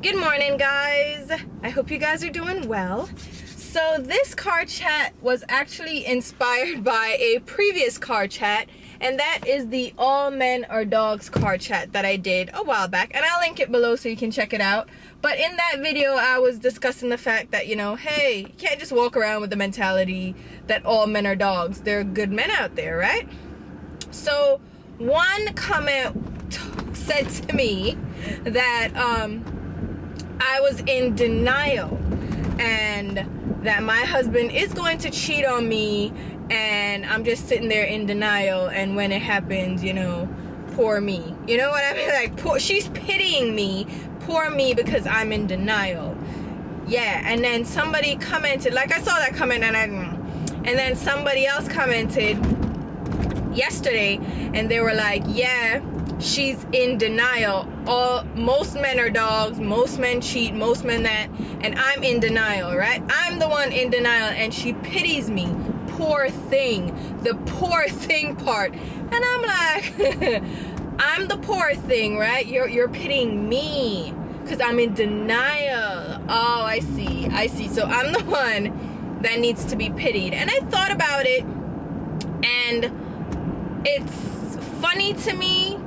Good morning, guys. I hope you guys are doing well. So this car chat was actually inspired by a previous car chat, and that is the all men or dogs car chat that I did a while back, and I'll link it below so you can check it out. But in that video I was discussing the fact that, you know, hey, you can't just walk around with the mentality that all men are dogs. There are good men out there, right? So one comment said to me that I was in denial and that my husband is going to cheat on me, and I'm just sitting there in denial, and when it happens, you know, poor me. You know what I mean? Like, poor, she's pitying me, poor me, because I'm in denial. Yeah, and then somebody commented, like I saw that comment, and then somebody else commented yesterday, and they were like, yeah, she's in denial. Most men are dogs, most men cheat, most men that, and I'm in denial, right? I'm the one in denial, and she pities me. Poor thing. The poor thing part. And I'm like, I'm the poor thing, right? You're pitying me because I'm in denial. Oh, I see. So I'm the one that needs to be pitied. And I thought about it, and it's funny to me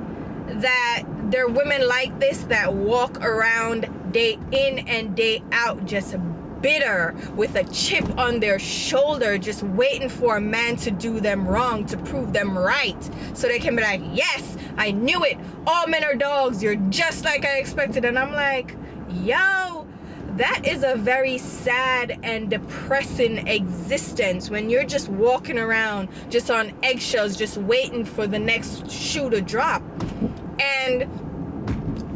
that there are women like this that walk around day in and day out just bitter with a chip on their shoulder, just waiting for a man to do them wrong to prove them right, so they can be like, yes, I knew it, all men are dogs, you're just like I expected. And I'm like, yo, that is a very sad and depressing existence when you're just walking around just on eggshells, just waiting for the next shoe to drop. And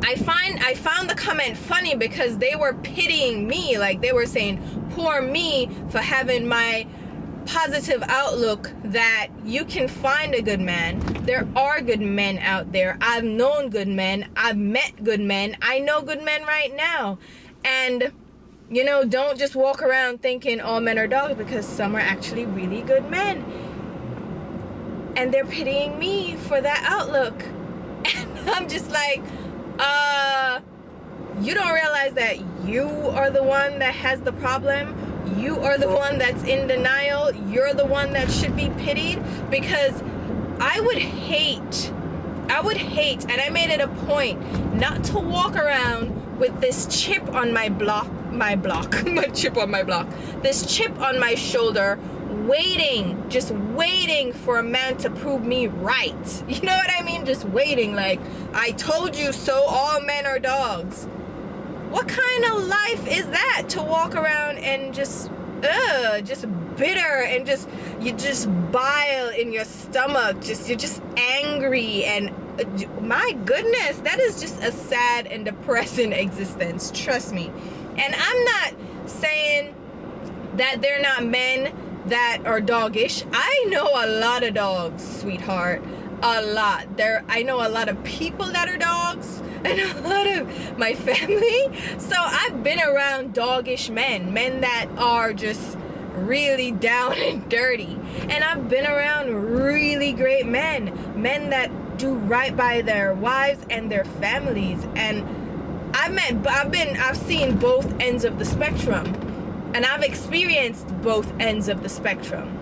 I found the comment funny because they were pitying me, like they were saying, poor me for having my positive outlook that you can find a good man. There are good men out there. I've known good men. I've met good men. I know good men right now. And, you know, don't just walk around thinking all men are dogs, because some are actually really good men. And they're pitying me for that outlook. And I'm just like, you don't realize that you are the one that has the problem. You are the one that's in denial. You're the one that should be pitied. Because I would hate, and I made it a point not to walk around with this chip on my chip on my block, this chip on my shoulder, just waiting for a man to prove me right. You know what I mean? Just waiting, like, I told you so, all men are dogs. What kind of life is that, to walk around and just bitter, and you just bile in your stomach, you're just angry, and my goodness, that is just a sad and depressing existence, trust me. And I'm not saying that they're not men that are doggish. I know a lot of dogs, sweetheart, a lot. I know a lot of people that are dogs, and a lot of my family. So I've been around doggish men that are just really down and dirty, and I've been around really great men that do right by their wives and their families. And I've seen both ends of the spectrum, and I've experienced both ends of the spectrum.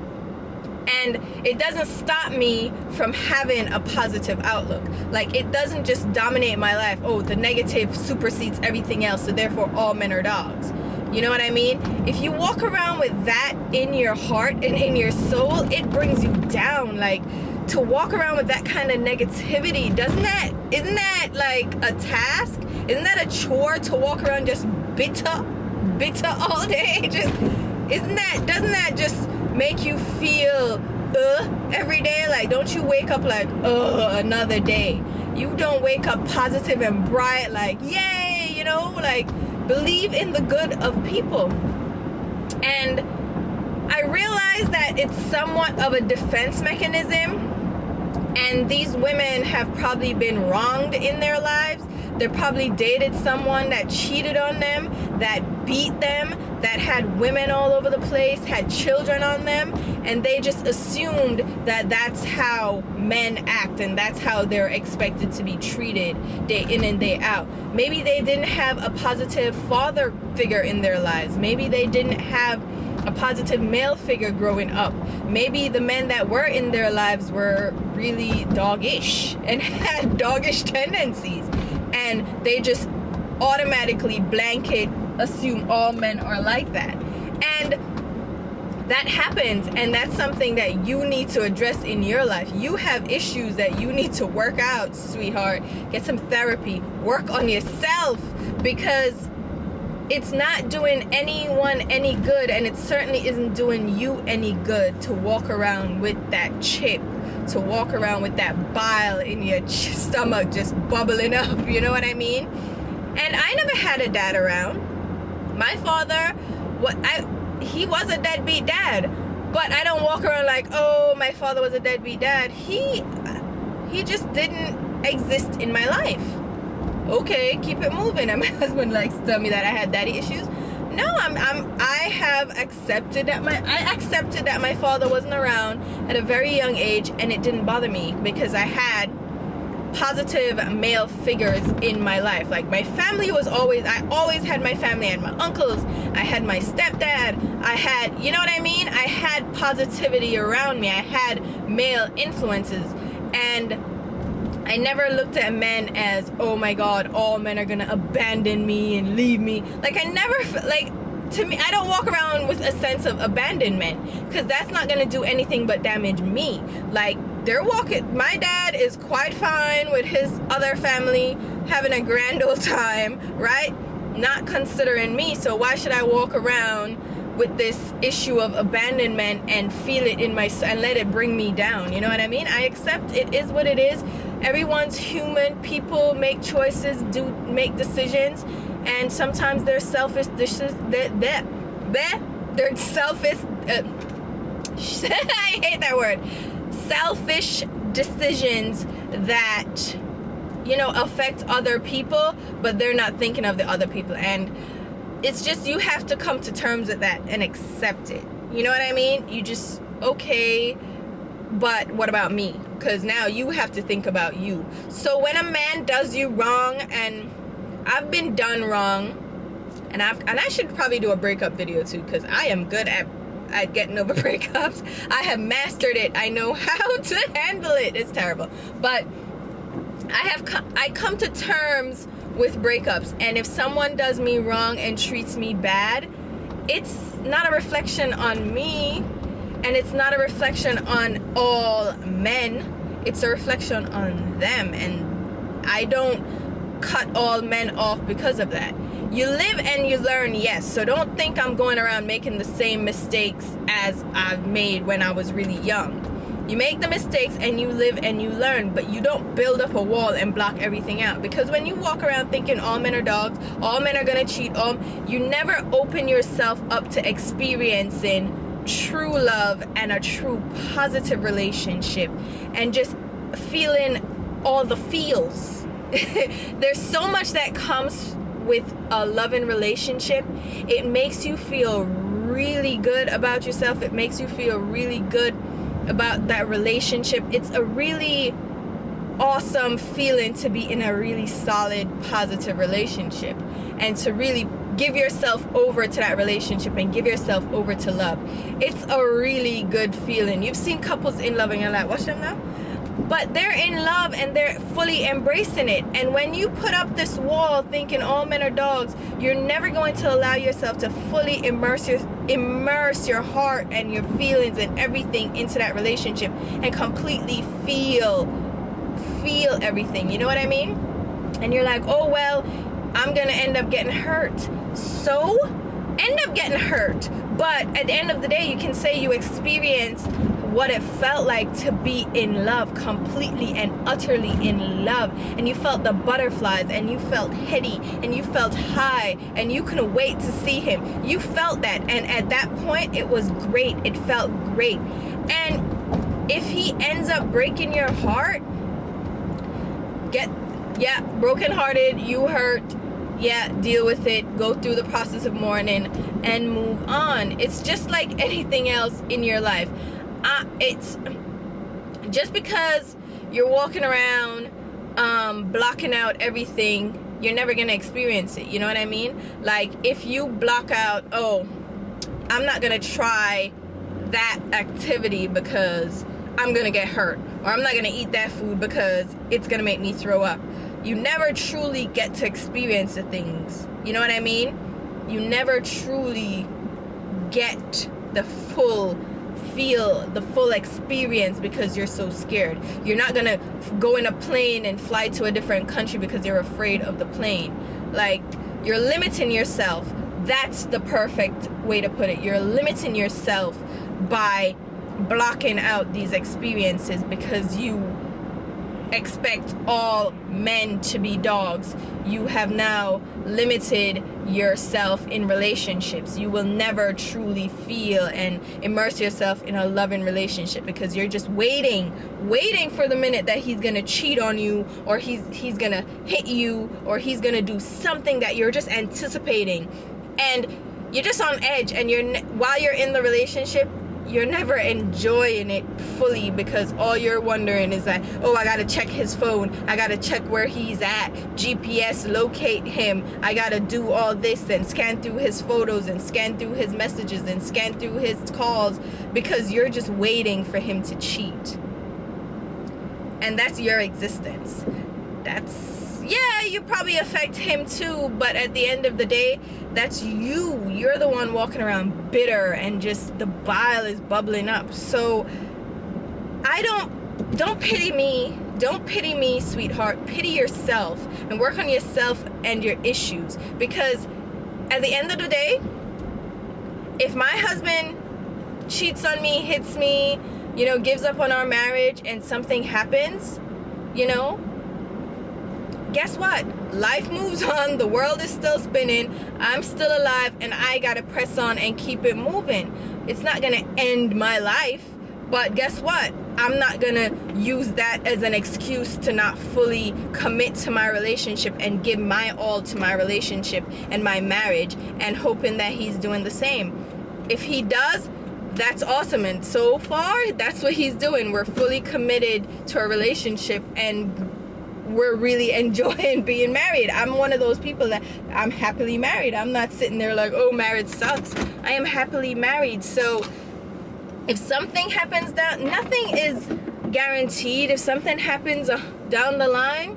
And it doesn't stop me from having a positive outlook. Like, it doesn't just dominate my life. Oh, the negative supersedes everything else, so therefore all men are dogs. You know what I mean? If you walk around with that in your heart and in your soul, it brings you down. Like, to walk around with that kind of negativity, isn't that like a task? Isn't that a chore, to walk around just bitter all day? Doesn't that just make you feel every day? Like, don't you wake up like, another day? You don't wake up positive and bright, like, yay, you know, like, believe in the good of people. And I realize that it's somewhat of a defense mechanism, and these women have probably been wronged in their lives. They probably dated someone that cheated on them, that beat them, that had women all over the place, had children on them, and they just assumed that that's how men act and that's how they're expected to be treated day in and day out. Maybe they didn't have a positive father figure in their lives. Maybe they didn't have a positive male figure growing up. Maybe the men that were in their lives were really doggish and had doggish tendencies, and they just automatically blanket assume all men are like that. And that happens, and that's something that you need to address in your life. You have issues that you need to work out, sweetheart. Get some therapy, work on yourself, because it's not doing anyone any good, and it certainly isn't doing you any good to walk around with that chip, to walk around with that bile in your stomach just bubbling up, you know what I mean? And I never had a dad around. My father, he was a deadbeat dad, but I don't walk around like, oh, my father was a deadbeat dad. He just didn't exist in my life. Okay, keep it moving. And my husband likes to tell me that I had daddy issues. No, I have accepted that I accepted that my father wasn't around at a very young age, and it didn't bother me because I had positive male figures in my life. Like, my family was I always had my family. I had my uncles, I had my stepdad, I had, you know what I mean? I had positivity around me. I had male influences, and I never looked at men as, oh my God, all men are gonna abandon me and leave me. Like, I never, like, to me, I don't walk around with a sense of abandonment, because that's not gonna do anything but damage me. Like, my dad is quite fine with his other family having a grand old time, right? Not considering me. So why should I walk around with this issue of abandonment and feel it in and let it bring me down? You know what I mean? I accept it is what it is. Everyone's human. People make choices, make decisions, and sometimes they're selfish. They're selfish. I hate that word. Selfish decisions that, you know, affect other people, but they're not thinking of the other people. And it's just, you have to come to terms with that and accept it. You know what I mean? You just, okay, but what about me? Because now you have to think about you. So when a man does you wrong, and I've been done wrong, and I should probably do a breakup video too, because I am good at getting over breakups. I have mastered it. I know how to handle it. It's terrible, but I come to terms with breakups. And if someone does me wrong and treats me bad, it's not a reflection on me, and it's not a reflection on all men. It's a reflection on them, and I don't cut all men off because of that. You live and you learn, yes. So don't think I'm going around making the same mistakes as I've made when I was really young. You make the mistakes and you live and you learn, but you don't build up a wall and block everything out. Because when you walk around thinking all men are dogs, all men are gonna cheat, you never open yourself up to experiencing true love and a true positive relationship and just feeling all the feels. There's so much that comes with a loving relationship. It makes you feel really good about yourself. It makes you feel really good about that relationship. It's a really awesome feeling to be in a really solid, positive relationship, and to really give yourself over to that relationship and give yourself over to love. It's a really good feeling. You've seen couples in love and you're like, watch them now. But they're in love and they're fully embracing it. And when you put up this wall thinking all men are dogs, you're never going to allow yourself to fully immerse your heart and your feelings and everything into that relationship and completely feel everything. You know what I mean? And you're like, oh, well, I'm going to end up getting hurt. So end up getting hurt. But at the end of the day, you can say you experienced what it felt like to be in love, completely and utterly in love, and you felt the butterflies, and you felt heady, and you felt high, and you couldn't wait to see him. You felt that, and at that point it was great. It felt great. And if he ends up breaking your heart, Yeah, brokenhearted, you hurt. Yeah, deal with it, go through the process of mourning and move on. It's just like anything else in your life. It's just because you're walking around blocking out everything, you're never gonna experience it. You know what I mean? Like, if you block out, oh, I'm not gonna try that activity because I'm gonna get hurt, or I'm not gonna eat that food because it's gonna make me throw up, you never truly get to experience the things. You know what I mean? You never truly get the full feel, the full experience, because you're so scared. You're not gonna go in a plane and fly to a different country because you're afraid of the plane. Like, you're limiting yourself. That's the perfect way to put it. You're limiting yourself by blocking out these experiences because you expect all men to be dogs. You have now limited yourself in relationships. You will never truly feel and immerse yourself in a loving relationship because you're just waiting for the minute that he's gonna cheat on you, or he's gonna hit you, or he's gonna do something that you're just anticipating, and you're just on edge. And while you're in the relationship, you're never enjoying it fully because all you're wondering is that, oh, I gotta check his phone, I gotta check where he's at, GPS locate him, I gotta do all this and scan through his photos and scan through his messages and scan through his calls, because you're just waiting for him to cheat. And that's your existence. Yeah, you probably affect him too, but at the end of the day, that's you. You're the one walking around bitter and just the bile is bubbling up. So don't pity me. Don't pity me, sweetheart. Pity yourself and work on yourself and your issues. Because at the end of the day, if my husband cheats on me, hits me, gives up on our marriage, and something happens, guess what? Life moves on. The world is still spinning. I'm still alive, and I gotta press on and keep it moving. It's not gonna end my life, but guess what? I'm not gonna use that as an excuse to not fully commit to my relationship and give my all to my relationship and my marriage, and hoping that he's doing the same. If he does, that's awesome, and so far that's what he's doing. We're fully committed to a relationship, and we're really enjoying being married. I'm one of those people that I'm happily married. I'm not sitting there like, oh, marriage sucks. I am happily married. So if something happens down, nothing is guaranteed. If something happens down the line,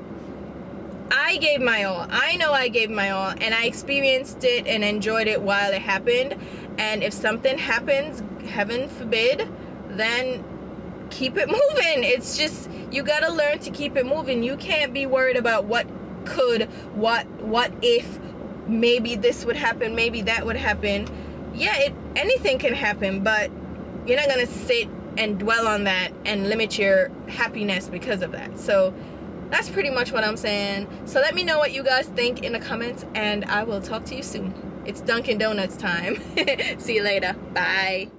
I gave my all. I know I gave my all, and I experienced it and enjoyed it while it happened. And if something happens, heaven forbid, then keep it moving. It's just, you gotta learn to keep it moving. You can't be worried about what if, maybe this would happen, maybe that would happen. Yeah, anything can happen, but you're not gonna sit and dwell on that and limit your happiness because of that. So that's pretty much what I'm saying. So let me know what you guys think in the comments, and I will talk to you soon. It's Dunkin' Donuts time. See you later. Bye.